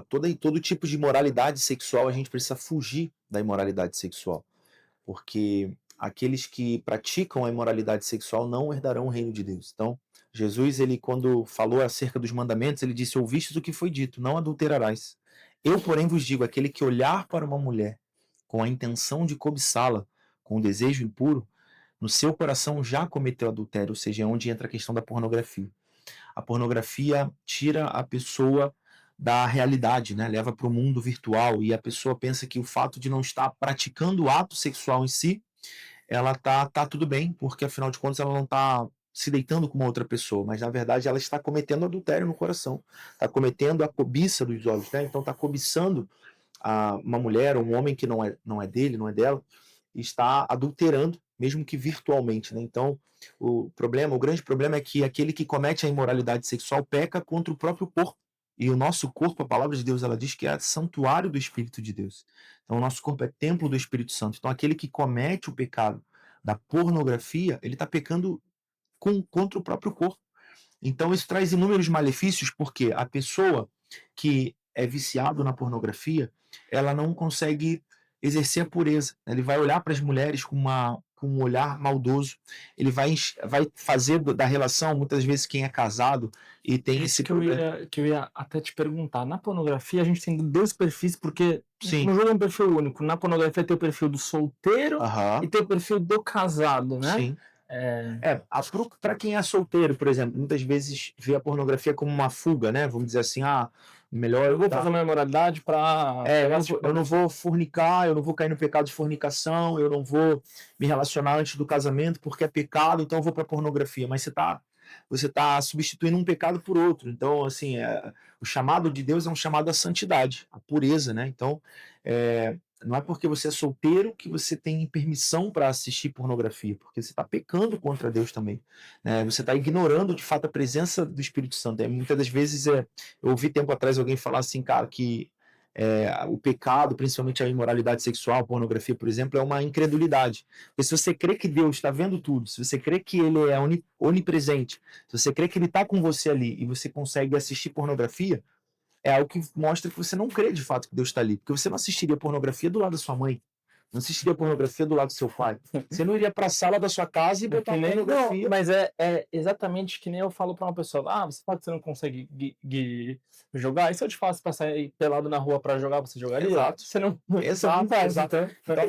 todo tipo de imoralidade sexual a gente precisa fugir da imoralidade sexual, porque aqueles que praticam a imoralidade sexual não herdarão o reino de Deus. Então, Jesus, ele quando falou acerca dos mandamentos, ele disse: ouvistes o que foi dito, não adulterarás. Eu, porém, vos digo, aquele que olhar para uma mulher com a intenção de cobiçá-la, com o desejo impuro, no seu coração já cometeu adultério, ou seja, é onde entra a questão da pornografia. A pornografia tira a pessoa da realidade, né? Leva para o mundo virtual e a pessoa pensa que o fato de não estar praticando o ato sexual em si, ela tá tudo bem, porque afinal de contas ela não está se deitando com uma outra pessoa, mas na verdade ela está cometendo adultério no coração, está cometendo a cobiça dos olhos, né? Então está cobiçando uma mulher, um homem que não é dele, não é dela, está adulterando mesmo que virtualmente, né? Então, o grande problema é que aquele que comete a imoralidade sexual peca contra o próprio corpo. E o nosso corpo, a palavra de Deus, ela diz que é santuário do Espírito de Deus. Então, o nosso corpo é templo do Espírito Santo. Então, aquele que comete o pecado da pornografia, ele está pecando contra o próprio corpo. Então, isso traz inúmeros malefícios, porque a pessoa que é viciado na pornografia, ela não consegue exercer a pureza. Ele vai olhar para as mulheres com um olhar maldoso. Ele vai fazer da relação, muitas vezes, quem é casado e tem esse problema. Que eu ia até te perguntar. Na pornografia, a gente tem dois perfis, porque Sim. no jogo é um perfil único. Na pornografia tem o perfil do solteiro e tem o perfil do casado, né? Sim. Para quem é solteiro, por exemplo, muitas vezes vê a pornografia como uma fuga, né? Vamos dizer assim, melhor eu vou fazer uma imoralidade para... eu não vou fornicar, eu não vou cair no pecado de fornicação, eu não vou me relacionar antes do casamento porque é pecado, então eu vou para pornografia. Mas você tá substituindo um pecado por outro. Então, assim, o chamado de Deus é um chamado à santidade, à pureza, né? Então, não é porque você é solteiro que você tem permissão para assistir pornografia, porque você está pecando contra Deus também. Você está ignorando, de fato, a presença do Espírito Santo. Muitas das vezes, eu ouvi tempo atrás alguém falar assim, cara, que o pecado, principalmente a imoralidade sexual, a pornografia, por exemplo, é uma incredulidade. Porque se você crê que Deus está vendo tudo, se você crê que Ele é onipresente, se você crê que Ele está com você ali e você consegue assistir pornografia, é algo que mostra que você não crê de fato que Deus está ali. Porque você não assistiria pornografia do lado da sua mãe, não assistiria pornografia do lado do seu pai. Você não iria para a sala da sua casa e botar pornografia. Não, mas é exatamente que nem eu falo para uma pessoa, você fala que você não consegue jogar, e se eu te faço para sair pelado na rua para jogar, você jogaria? Exato. Você não... Exato. Então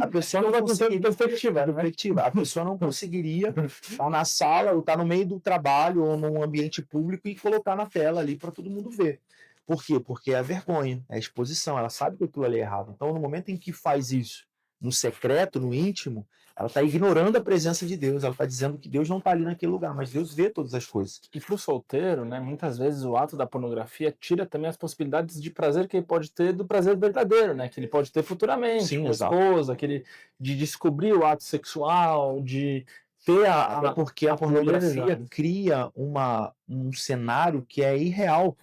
a pessoa não conseguiria... perspectiva. A pessoa não conseguiria estar na sala ou estar no meio do trabalho ou num ambiente público e colocar na tela ali para todo mundo ver. Por quê? Porque é a vergonha, é a exposição, ela sabe que aquilo ali é errado. Então, no momento em que faz isso no secreto, no íntimo, ela está ignorando a presença de Deus, ela está dizendo que Deus não está ali naquele lugar, mas Deus vê todas as coisas. E para o solteiro, né, muitas vezes o ato da pornografia tira também as possibilidades de prazer que ele pode ter do prazer verdadeiro, né, que ele pode ter futuramente, sim, com a esposa, de descobrir o ato sexual, de ter porque a pornografia cria um cenário que é irreal.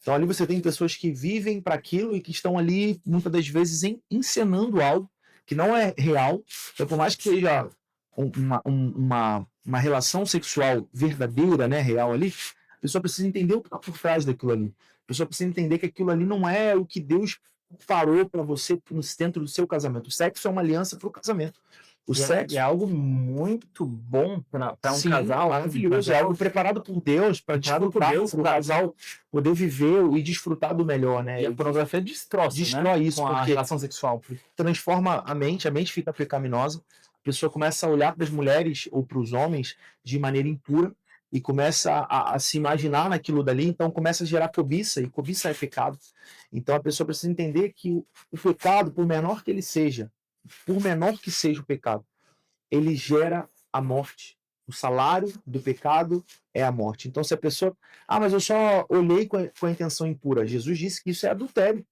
Então ali você tem pessoas que vivem para aquilo e que estão ali, muitas das vezes, encenando algo que não é real. Então, por mais que seja uma relação sexual verdadeira, né, real ali, a pessoa precisa entender o que está por trás daquilo ali. A pessoa precisa entender que aquilo ali não é o que Deus parou para você dentro do seu casamento. O sexo é uma aliança para o casamento. O sexo é algo muito bom para um casal, maravilhoso, é algo preparado por Deus para desfrutar, para o casal poder viver e desfrutar do melhor, né? E a pornografia destrói isso com a relação sexual, transforma a mente fica pecaminosa, a pessoa começa a olhar para as mulheres ou para os homens de maneira impura e começa a se imaginar naquilo dali, então começa a gerar cobiça, e cobiça é pecado. Então a pessoa precisa entender que o pecado, por menor que ele seja, por menor que seja o pecado, ele gera a morte. O salário do pecado é a morte. Então, se a pessoa... mas eu só olhei com a intenção impura. Jesus disse que isso é adultério.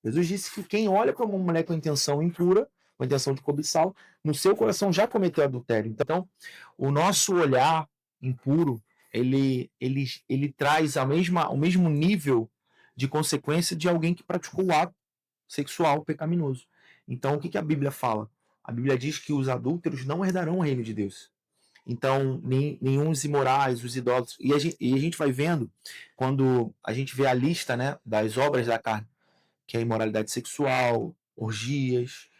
Jesus disse que quem olha para uma mulher com intenção impura, com intenção de cobiçá-lo, no seu coração já cometeu adultério. Então, o nosso olhar impuro, ele traz o mesmo nível de consequência de alguém que praticou o ato sexual pecaminoso. Então, o que a Bíblia fala? A Bíblia diz que os adúlteros não herdarão o reino de Deus. Então, nenhum os imorais, os idólatras. E a gente vai vendo, quando a gente vê a lista, né, das obras da carne, que é imoralidade sexual, orgias,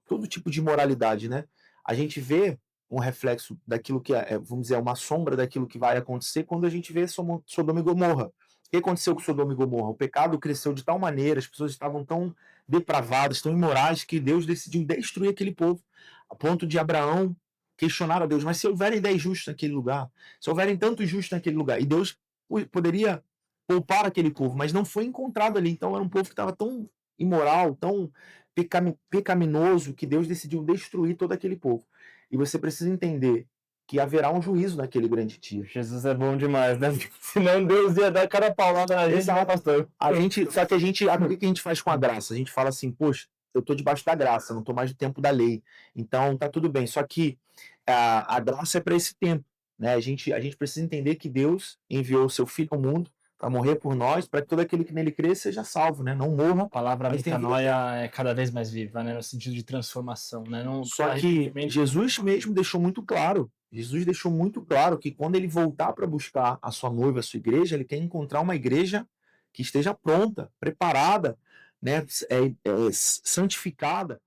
todo tipo de imoralidade, né? A gente vê um reflexo daquilo que vamos dizer, uma sombra daquilo que vai acontecer quando a gente vê Sodoma e Gomorra. O que aconteceu com Sodoma e Gomorra? O pecado cresceu de tal maneira, as pessoas estavam tão depravadas, tão imorais, que Deus decidiu destruir aquele povo, a ponto de Abraão questionar a Deus, mas se houverem 10 justos naquele lugar, se houverem tantos justos naquele lugar, e Deus poderia poupar aquele povo, mas não foi encontrado ali, então era um povo que estava tão imoral, tão pecaminoso, que Deus decidiu destruir todo aquele povo. E você precisa entender que haverá um juízo naquele grande dia. Jesus é bom demais, né? Senão Deus ia dar cara paulada na gente. Exato. Só que o que a gente faz com a graça? A gente fala assim, poxa, eu estou debaixo da graça, não estou mais no tempo da lei. Então tá tudo bem. Só que a graça é para esse tempo, né? A gente precisa entender que Deus enviou o seu Filho ao mundo para morrer por nós, para que todo aquele que nele crê seja salvo, né? Não morra, A palavra mas tenha vida eterna. metanoia é cada vez mais viva, né, no sentido de transformação, né, não Só pelo que arrependimento. Jesus mesmo deixou muito claro. Jesus deixou muito claro que quando ele voltar para buscar a sua noiva, a sua igreja, ele quer encontrar uma igreja que esteja pronta, preparada, né, santificada,